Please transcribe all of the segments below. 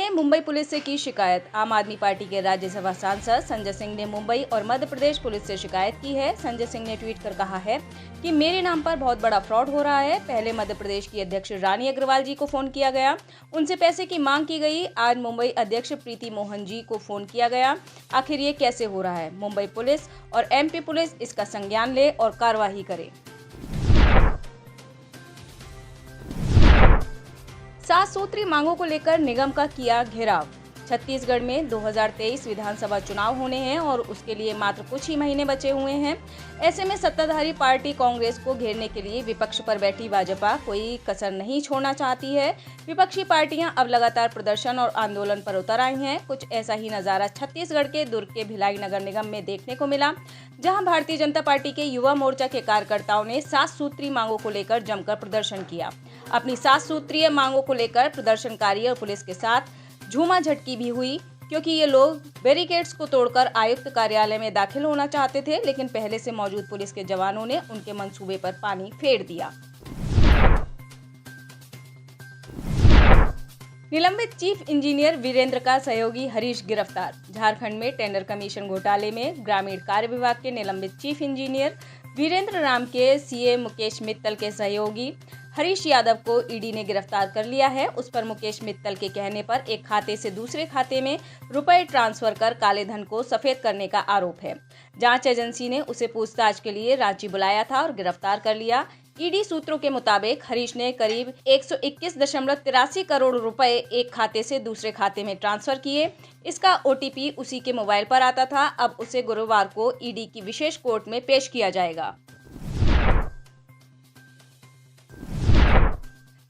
ने मुंबई पुलिस से की शिकायत। आम आदमी पार्टी के राज्यसभा सांसद संजय सिंह ने मुंबई और मध्य प्रदेश पुलिस से शिकायत की है। संजय सिंह ने ट्वीट कर कहा है कि मेरे नाम पर बहुत बड़ा फ्रॉड हो रहा है। पहले मध्य प्रदेश की अध्यक्ष रानी अग्रवाल जी को फोन किया गया, उनसे पैसे की मांग की गई। आज मुंबई अध्यक्ष प्रीति मोहन जी को फोन किया गया। आखिर ये कैसे हो रहा है? मुंबई पुलिस और एमपी पुलिस इसका संज्ञान ले और कार्यवाही करे। 7 सूत्री मांगों को लेकर निगम का किया घेराव। छत्तीसगढ़ में 2023 विधानसभा चुनाव होने हैं और उसके लिए मात्र कुछ ही महीने बचे हुए हैं। ऐसे में सत्ताधारी पार्टी कांग्रेस को घेरने के लिए विपक्ष पर बैठी भाजपा कोई कसर नहीं छोड़ना चाहती है। विपक्षी पार्टियां अब लगातार प्रदर्शन और आंदोलन पर उतर आई हैं। कुछ ऐसा ही नजारा छत्तीसगढ़ के दुर्ग के भिलाई नगर निगम में देखने को मिला, जहां भारतीय जनता पार्टी के युवा मोर्चा के कार्यकर्ताओं ने 7 सूत्री मांगों को लेकर जमकर प्रदर्शन किया। अपनी 7 सूत्रीय मांगों को लेकर प्रदर्शनकारी और पुलिस के साथ झूमाझटकी भी हुई, क्योंकि ये लोग बैरिकेड्स को तोड़कर आयुक्त कार्यालय में दाखिल होना चाहते थे, लेकिन पहले से मौजूद पुलिस के जवानों ने उनके मंसूबे पर पानी फेर दिया। निलंबित चीफ इंजीनियर वीरेंद्र का सहयोगी हरीश गिरफ्तार। झारखंड में टेंडर कमीशन घोटाले में ग्रामीण कार्य विभाग के निलंबित चीफ इंजीनियर वीरेंद्र राम के सीए मुकेश मित्तल के सहयोगी हरीश यादव को ईडी ने गिरफ्तार कर लिया है। उस पर मुकेश मित्तल के कहने पर एक खाते से दूसरे खाते में रुपए ट्रांसफर कर काले धन को सफेद करने का आरोप है। जांच एजेंसी ने उसे पूछताछ के लिए रांची बुलाया था और गिरफ्तार कर लिया। ईडी सूत्रों के मुताबिक हरीश ने करीब 121.83 करोड़ रुपए एक खाते से दूसरे खाते में ट्रांसफर किए। इसका ओटीपी उसी के मोबाइल पर आता था। अब उसे गुरुवार को ईडी की विशेष कोर्ट में पेश किया जाएगा।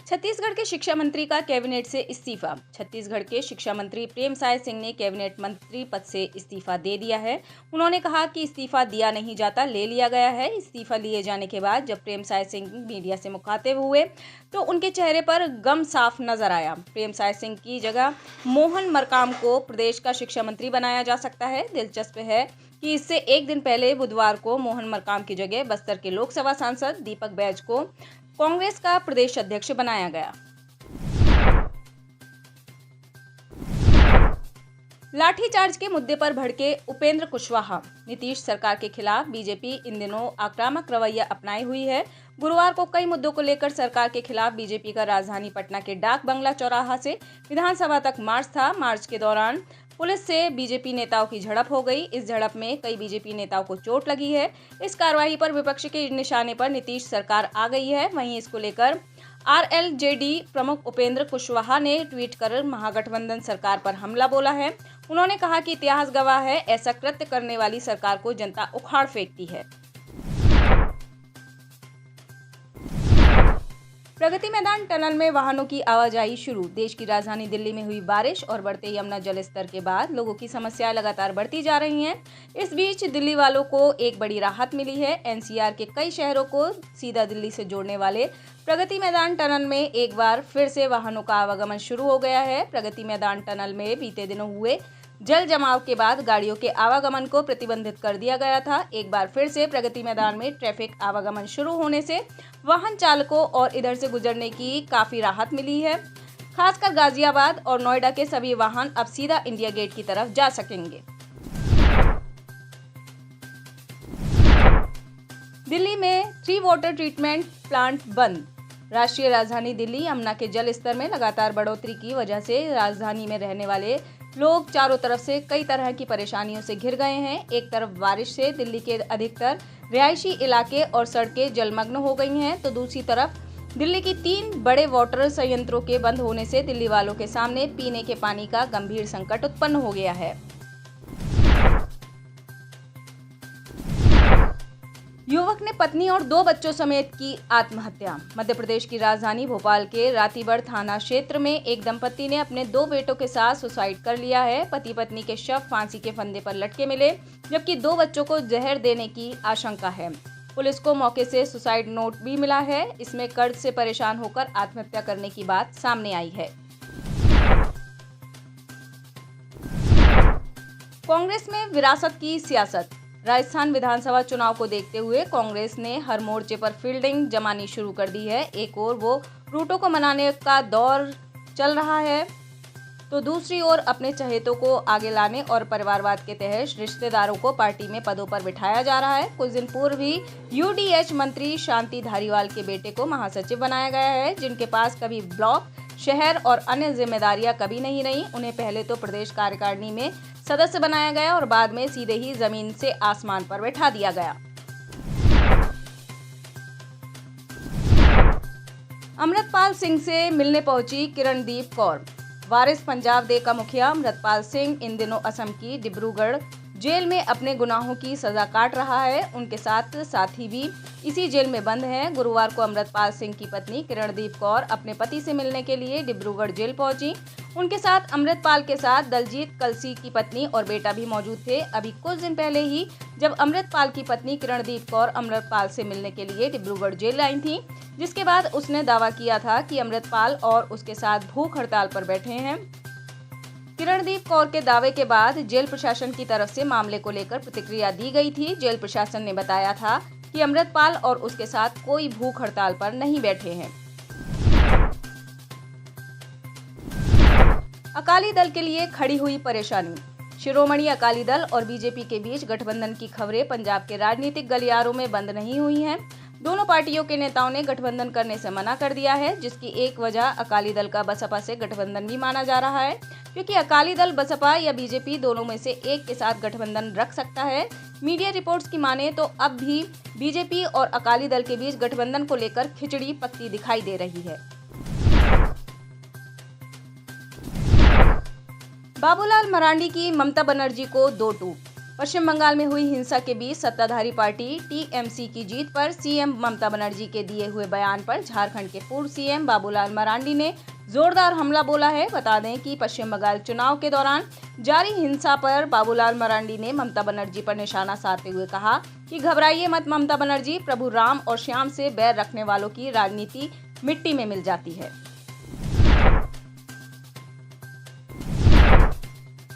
छत्तीसगढ़ के शिक्षा मंत्री का कैबिनेट से इस्तीफा। छत्तीसगढ़ के शिक्षा मंत्री प्रेमसाय सिंह ने कैबिनेट मंत्री पद से इस्तीफा दे दिया है। उन्होंने कहा कि इस्तीफा दिया नहीं जाता, ले लिया गया है। इस्तीफा लिए जाने के बाद जब प्रेमसाय सिंह मीडिया से मुखातिब हुए तो उनके चेहरे पर गम साफ नजर आया। प्रेमसाय सिंह की जगह मोहन मरकाम को प्रदेश का शिक्षा मंत्री बनाया जा सकता है। दिलचस्प है कि इससे एक दिन पहले बुधवार को मोहन मरकाम की जगह बस्तर के लोकसभा सांसद दीपक बैज को कांग्रेस का प्रदेश अध्यक्ष बनाया गया। लाठीचार्ज के मुद्दे पर भड़के उपेंद्र कुशवाहा। नीतीश सरकार के खिलाफ बीजेपी इन दिनों आक्रामक रवैया अपनाई हुई है। गुरुवार को कई मुद्दों को लेकर सरकार के खिलाफ बीजेपी का राजधानी पटना के डाक बंगला चौराहा से विधानसभा तक मार्च था। मार्च के दौरान पुलिस से बीजेपी नेताओं की झड़प हो गई। इस झड़प में कई बीजेपी नेताओं को चोट लगी है। इस कार्रवाई पर विपक्ष के निशाने पर नीतीश सरकार आ गई है। वहीं इसको लेकर आरएलजेडी प्रमुख उपेंद्र कुशवाहा ने ट्वीट कर महागठबंधन सरकार पर हमला बोला है। उन्होंने कहा कि इतिहास गवाह है, ऐसा कृत्य करने वाली सरकार को जनता उखाड़ फेंकती है। प्रगति मैदान टनल में वाहनों की आवाजाही शुरू। देश की राजधानी दिल्ली में हुई बारिश और बढ़ते यमुना जल स्तर के बाद लोगों की समस्याएं लगातार बढ़ती जा रही हैं। इस बीच दिल्ली वालों को एक बड़ी राहत मिली है। एनसीआर के कई शहरों को सीधा दिल्ली से जोड़ने वाले प्रगति मैदान टनल में एक बार फिर से वाहनों का आवागमन शुरू हो गया है। प्रगति मैदान टनल में बीते दिनों हुए जल जमाव के बाद गाड़ियों के आवागमन को प्रतिबंधित कर दिया गया था। एक बार फिर से प्रगति मैदान में ट्रैफिक आवागमन शुरू होने से वाहन चालकों और इधर से गुजरने की काफी राहत मिली है। खासकर गाजियाबाद और नोएडा के सभी वाहन अब सीधा इंडिया गेट की तरफ जा सकेंगे। दिल्ली में 3 वाटर ट्रीटमेंट प्लांट बंद। राष्ट्रीय राजधानी दिल्ली यमुना के जल स्तर में लगातार बढ़ोतरी की वजह से राजधानी में रहने वाले लोग चारों तरफ से कई तरह की परेशानियों से घिर गए हैं। एक तरफ बारिश से दिल्ली के अधिकतर रिहायशी इलाके और सड़कें जलमग्न हो गई हैं, तो दूसरी तरफ दिल्ली की 3 बड़े वाटर संयंत्रों के बंद होने से दिल्ली वालों के सामने पीने के पानी का गंभीर संकट उत्पन्न हो गया है। युवक ने पत्नी और 2 बच्चों समेत की आत्महत्या। मध्य प्रदेश की राजधानी भोपाल के रातीबड़ थाना क्षेत्र में एक दंपति ने अपने 2 बेटों के साथ सुसाइड कर लिया है। पति पत्नी के शव फांसी के फंदे पर लटके मिले, जबकि 2 बच्चों को जहर देने की आशंका है। पुलिस को मौके से सुसाइड नोट भी मिला है। इसमें कर्ज से परेशान होकर आत्महत्या करने की बात सामने आई है। कांग्रेस में विरासत की सियासत। राजस्थान विधानसभा चुनाव को देखते हुए कांग्रेस ने हर मोर्चे पर फील्डिंग जमानी शुरू कर दी है। एक और वो रूटों को मनाने का दौर चल रहा है। तो दूसरी ओर अपने चहेतों को आगे लाने और परिवारवाद के तहत रिश्तेदारों को पार्टी में पदों पर बिठाया जा रहा है। कुछ दिन पूर्व ही यूडीएच मंत्री शांति धारीवाल के बेटे को महासचिव बनाया गया है, जिनके पास कभी ब्लॉक, शहर और अन्य जिम्मेदारियां कभी नहीं रही। उन्हें पहले तो प्रदेश कार्यकारिणी में सदस्य बनाया गया और बाद में सीधे ही जमीन से आसमान पर बैठा दिया गया। अमृतपाल सिंह से मिलने पहुंची किरणदीप कौर। वारिस पंजाब डे का मुखिया अमृतपाल सिंह इन दिनों असम की डिब्रूगढ़ जेल में अपने गुनाहों की सजा काट रहा है। उनके साथी भी इसी जेल में बंद हैं। गुरुवार को अमृतपाल सिंह की पत्नी किरणदीप कौर अपने पति से मिलने के लिए डिब्रूगढ़ जेल पहुंची। उनके साथ अमृतपाल के साथ दलजीत कलसी की पत्नी और बेटा भी मौजूद थे। अभी कुछ दिन पहले ही जब अमृतपाल की पत्नी किरणदीप कौर अमृतपाल से मिलने के लिए डिब्रूगढ़ जेल आई थी, जिसके बाद उसने दावा किया था कि अमृतपाल और उसके साथ भूख हड़ताल पर बैठे हैं। किरणदीप कौर के दावे के बाद जेल प्रशासन की तरफ से मामले को लेकर प्रतिक्रिया दी गई थी। जेल प्रशासन ने बताया था कि अमृतपाल और उसके साथ कोई भूख हड़ताल पर नहीं बैठे हैं। अकाली दल के लिए खड़ी हुई परेशानी। शिरोमणि अकाली दल और बीजेपी के बीच गठबंधन की खबरें पंजाब के राजनीतिक गलियारों में बंद नहीं हुई हैं। दोनों पार्टियों के नेताओं ने गठबंधन करने से मना कर दिया है, जिसकी एक वजह अकाली दल का बसपा से गठबंधन भी माना जा रहा है, क्योंकि अकाली दल बसपा या बीजेपी दोनों में से एक के साथ गठबंधन रख सकता है। मीडिया रिपोर्ट्स की माने तो अब भी बीजेपी और अकाली दल के बीच गठबंधन को लेकर खिचड़ी पकती दिखाई दे रही है। बाबूलाल मरांडी की ममता बनर्जी को 2 टूक। पश्चिम बंगाल में हुई हिंसा के बीच सत्ताधारी पार्टी टीएमसी की जीत पर सीएम ममता बनर्जी के दिए हुए बयान पर झारखंड के पूर्व सीएम बाबूलाल मरांडी ने जोरदार हमला बोला है। बता दें कि पश्चिम बंगाल चुनाव के दौरान जारी हिंसा पर बाबूलाल मरांडी ने ममता बनर्जी पर निशाना साधते हुए कहा कि घबराइए मत ममता बनर्जी, प्रभु राम और श्याम से बैर रखने वालों की राजनीति मिट्टी में मिल जाती है।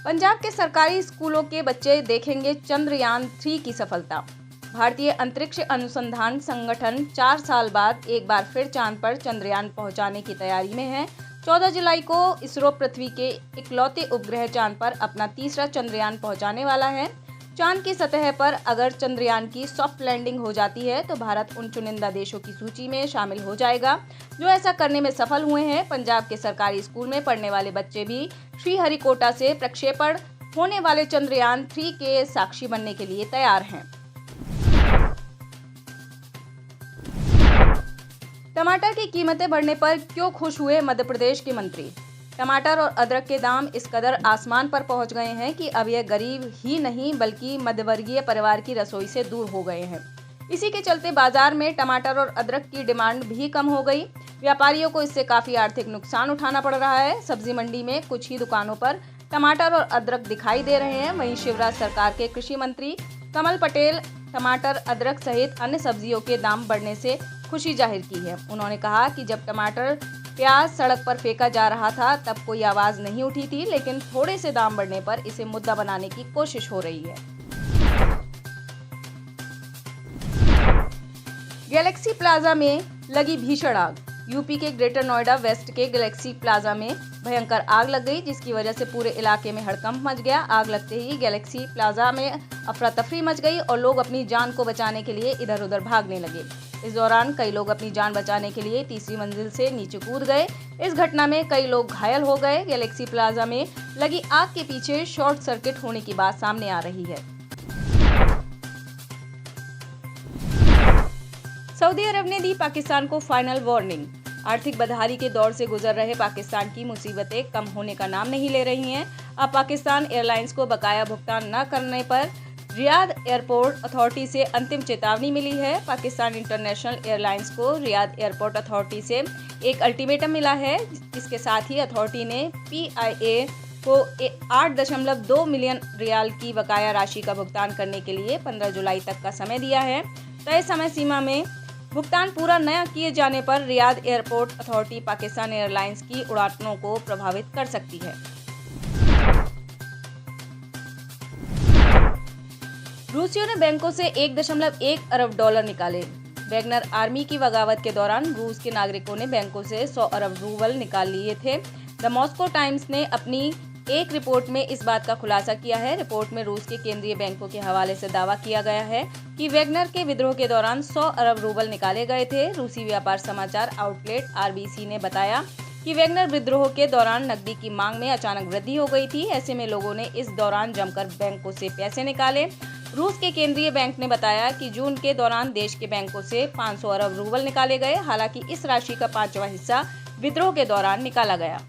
पंजाब के सरकारी स्कूलों के बच्चे देखेंगे चंद्रयान 3 की सफलता। भारतीय अंतरिक्ष अनुसंधान संगठन 4 साल बाद एक बार फिर चांद पर चंद्रयान पहुंचाने की तैयारी में है। 14 जुलाई को इसरो पृथ्वी के इकलौते उपग्रह चांद पर अपना तीसरा चंद्रयान पहुंचाने वाला है। चांद की सतह पर अगर चंद्रयान की सॉफ्ट लैंडिंग हो जाती है तो भारत उन चुनिंदा देशों की सूची में शामिल हो जाएगा जो ऐसा करने में सफल हुए हैं। पंजाब के सरकारी स्कूल में पढ़ने वाले बच्चे भी श्रीहरिकोटा से प्रक्षेपण होने वाले चंद्रयान 3 के साक्षी बनने के लिए तैयार हैं। टमाटर की कीमतें बढ़ने पर क्यों खुश हुए मध्य प्रदेश के मंत्री। टमाटर और अदरक के दाम इस कदर आसमान पर पहुंच गए हैं कि अब यह गरीब ही नहीं बल्कि मध्यवर्गीय परिवार की रसोई से दूर हो गए हैं। इसी के चलते बाजार में टमाटर और अदरक की डिमांड भी कम हो गई। व्यापारियों को इससे काफी आर्थिक नुकसान उठाना पड़ रहा है। सब्जी मंडी में कुछ ही दुकानों पर टमाटर और अदरक दिखाई दे रहे हैं। वहीं शिवराज सरकार के कृषि मंत्री कमल पटेल टमाटर, अदरक सहित अन्य सब्जियों के दाम बढ़ने से खुशी जाहिर की है। उन्होंने कहा कि जब टमाटर, प्याज सड़क पर फेंका जा रहा था तब कोई आवाज नहीं उठी थी, लेकिन थोड़े से दाम बढ़ने पर इसे मुद्दा बनाने की कोशिश हो रही है। गैलेक्सी प्लाजा में लगी भीषण आग। यूपी के ग्रेटर नोएडा वेस्ट के गैलेक्सी प्लाजा में भयंकर आग लग गई, जिसकी वजह से पूरे इलाके में हड़कंप मच गया। आग लगते ही गैलेक्सी प्लाजा में अफरा तफरी मच गई और लोग अपनी जान को बचाने के लिए इधर उधर भागने लगे। इस दौरान कई लोग अपनी जान बचाने के लिए तीसरी मंजिल से नीचे कूद गए। इस घटना में कई लोग घायल हो गए। गैलेक्सी प्लाजा में लगी आग के पीछे शॉर्ट सर्किट होने की बात सामने आ रही है। सऊदी अरब ने दी पाकिस्तान को फाइनल वार्निंग। आर्थिक बदहाली के दौर से गुजर रहे पाकिस्तान की मुसीबतें कम होने का नाम नहीं ले रही हैं। अब पाकिस्तान एयरलाइंस को बकाया भुगतान न करने पर रियाद एयरपोर्ट अथॉरिटी से अंतिम चेतावनी मिली है। पाकिस्तान इंटरनेशनल एयरलाइंस को रियाद एयरपोर्ट अथॉरिटी से एक अल्टीमेटम मिला है। इसके साथ ही अथॉरिटी ने PIA को 8.2 मिलियन रियाल की बकाया राशि का भुगतान करने के लिए 15 जुलाई तक का समय दिया है। तय समय सीमा में भुगतान पूरा न किए जाने पर Riyadh airport authority Pakistan airlines की उड़ानों को प्रभावित कर सकती है। रूसियों ने बैंकों से 1.1 अरब डॉलर निकाले। वैगनर आर्मी की बगावत के दौरान रूस के नागरिकों ने बैंकों से 100 अरब रूबल निकाल लिए थे। द मॉस्को टाइम्स ने अपनी एक रिपोर्ट में इस बात का खुलासा किया है। रिपोर्ट में रूस के केंद्रीय बैंकों के हवाले से दावा किया गया है कि वैगनर के विद्रोह के दौरान 100 अरब रूबल निकाले गए थे। रूसी व्यापार समाचार आउटलेट आरबीसी ने बताया कि वैगनर विद्रोह के दौरान नकदी की मांग में अचानक वृद्धि हो गई थी। ऐसे में लोगों ने इस दौरान जमकर बैंकों से पैसे निकाले। रूस के केंद्रीय बैंक ने बताया कि जून के दौरान देश के बैंकों से 500 अरब रूबल निकाले गए। हालांकि इस राशि का 5वां हिस्सा विद्रोह के दौरान निकाला गया।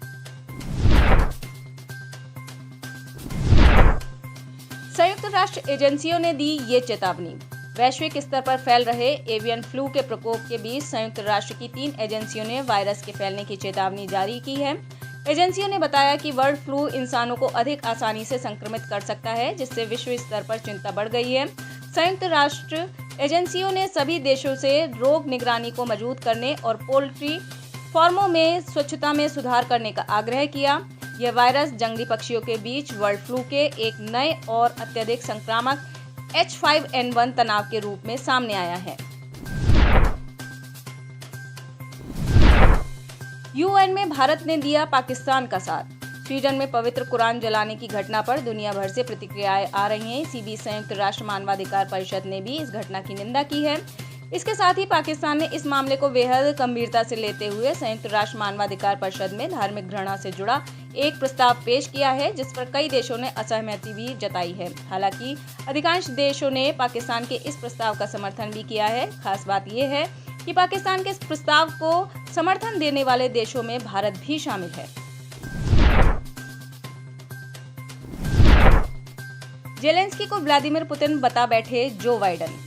संयुक्त राष्ट्र एजेंसियों ने दी ये चेतावनी। वैश्विक स्तर पर फैल रहे एवियन फ्लू के प्रकोप के बीच संयुक्त राष्ट्र की 3 एजेंसियों ने वायरस के फैलने की चेतावनी जारी की है। एजेंसियों ने बताया कि बर्ड फ्लू इंसानों को अधिक आसानी से संक्रमित कर सकता है, जिससे विश्व स्तर पर चिंता बढ़ गई है। संयुक्त राष्ट्र एजेंसियों ने सभी देशों से रोग निगरानी को मजबूत करने और पोल्ट्री फार्मों में स्वच्छता में सुधार करने का आग्रह किया। यह वायरस जंगली पक्षियों के बीच बर्ड फ्लू के एक नए और अत्यधिक संक्रामक H5N1 तनाव के रूप में सामने आया है। यूएन में भारत ने दिया पाकिस्तान का साथ। स्वीडन में पवित्र कुरान जलाने की घटना पर दुनिया भर से प्रतिक्रियाएं आ रही हैं। इसी बीच संयुक्त राष्ट्र मानवाधिकार परिषद ने भी इस घटना की निंदा की है। इसके साथ ही पाकिस्तान ने इस मामले को बेहद गंभीरता से लेते हुए संयुक्त राष्ट्र मानवाधिकार परिषद में धार्मिक घृणा से जुड़ा एक प्रस्ताव पेश किया है, जिस पर कई देशों ने असहमति भी जताई है। हालांकि अधिकांश देशों ने पाकिस्तान के इस प्रस्ताव का समर्थन भी किया है। खास बात यह है कि पाकिस्तान के इस प्रस्ताव को समर्थन देने वाले देशों में भारत भी शामिल है। जेलेंस्की को व्लादिमीर पुतिन बता बैठे जो बाइडेन।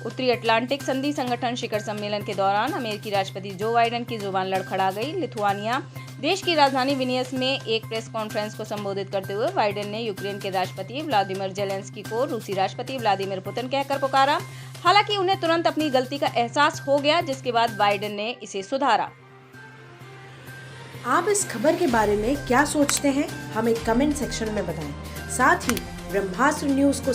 उत्तरी अटलांटिक संधि संगठन शिखर सम्मेलन के दौरान अमेरिकी राष्ट्रपति जो बाइडेन की जुबान लड़खड़ा गई। लिथुआनिया देश की राजधानी विनियस में एक प्रेस कॉन्फ्रेंस को संबोधित करते हुए बाइडेन ने यूक्रेन के राष्ट्रपति व्लादिमीर जेलेंस्की को रूसी राष्ट्रपति व्लादिमीर पुतिन कहकर पुकारा। हालांकि उन्हें तुरंत अपनी गलती का एहसास हो गया, जिसके बाद बाइडेन ने इसे सुधारा। आप इस खबर के बारे में क्या सोचते हैं, हमें कमेंट सेक्शन में बताएं। साथ ही ब्रह्मास्त्र न्यूज को